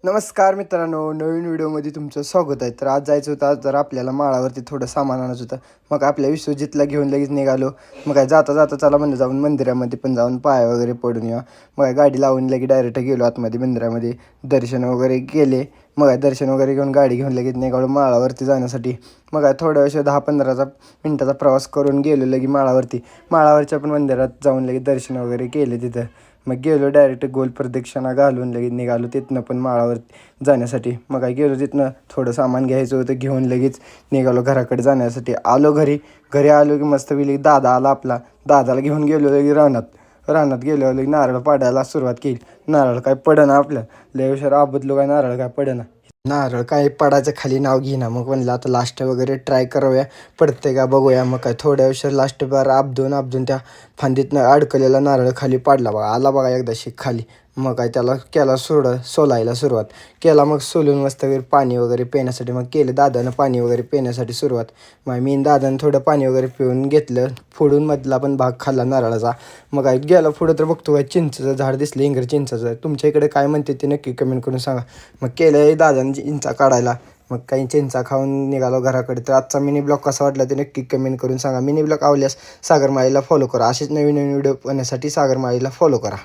नमस्कार मित्रांनो, नवीन व्हिडिओमध्ये तुमचं स्वागत आहे. तर आज जायचं होतं, आज जरा आपल्याला माळावरती थोडं सामान आणायचं होतं. मग आपल्या विश्वजितला घेऊन लगेच निघालो. मग काय जाता जाता चला म्हणलं जाऊन मंदिरामध्ये पण जाऊन पाय वगैरे पडून या. मग गाडी लावून लगेच डायरेक्ट गेलो आतमध्ये मंदिरामध्ये, दर्शन वगैरे केले. मग दर्शन वगैरे घेऊन गाडी घेऊन लगेच निघालो माळावरती जाण्यासाठी. मग थोड्या वेळ 10-15 मिनटाचा प्रवास करून गेलो लगे माळावरती. माळावरच्या पण मंदिरात जाऊन लगेच दर्शन वगैरे केले तिथं. मग गेलो डायरेक्ट गोल प्रदक्षिणा घालून लगेच निघालो तिथनं पण माळावर जाण्यासाठी. मग काय गेलो तिथनं थोडं सामान घ्यायचं होतं, घेऊन लगेच निघालो घराकडे जाण्यासाठी. आलो घरी आलो की मस्तपैकी दादा आला आपला. दादाला घेऊन गेलो लगे रानात गेलो लगे नारळ पाडायला सुरुवात केली. नारळ काय पडेना आपल्या, लय उशीर आबदलो काय नारळ काय पडेना. नारळ काय पडायचं खाली नाव घेईना. मग म्हणलं आता लास्ट वगैरे ट्राय करूया, पडते का बघूया. मग काय थोड्या उशीर लास्ट बार आपदून त्या फांदीतनं अडकलेला नारळ खाली पाडला बघा. आला बघा एकदाशी खाली. मग काय त्याला केला सोलायला सुरुवात केला. मग सोलून मस्त पाणी वगैरे पिण्यासाठी मग केलं दादानं पाणी वगैरे पिण्यासाठी सुरुवात. मग मी दादानं थोडं पाणी वगैरे पिऊन घेतलं. फोडून मधला पण भाग खाल्ला नारळाचा. मग काय गेला पुढं तर बघतो काय चिंचेचं झाड दिसलं, इंगर चिंचाचं. तुमच्या इकडे काय म्हणते ते नक्की कमेंट करून सांगा. मग केलं दादानं चिंचा काढायला. मग काही चिंचा खाऊन निघालो घराकडे. तर आजचा मिनी ब्लॉग कसा वाटला ते नक्की कमेंट करून सांगा. मिनी ब्लॉग आवडल्यास सागरमाळीला फॉलो करा. असेच नवीन व्हिडिओ पाहण्यासाठी सागरमाळीला फॉलो करा.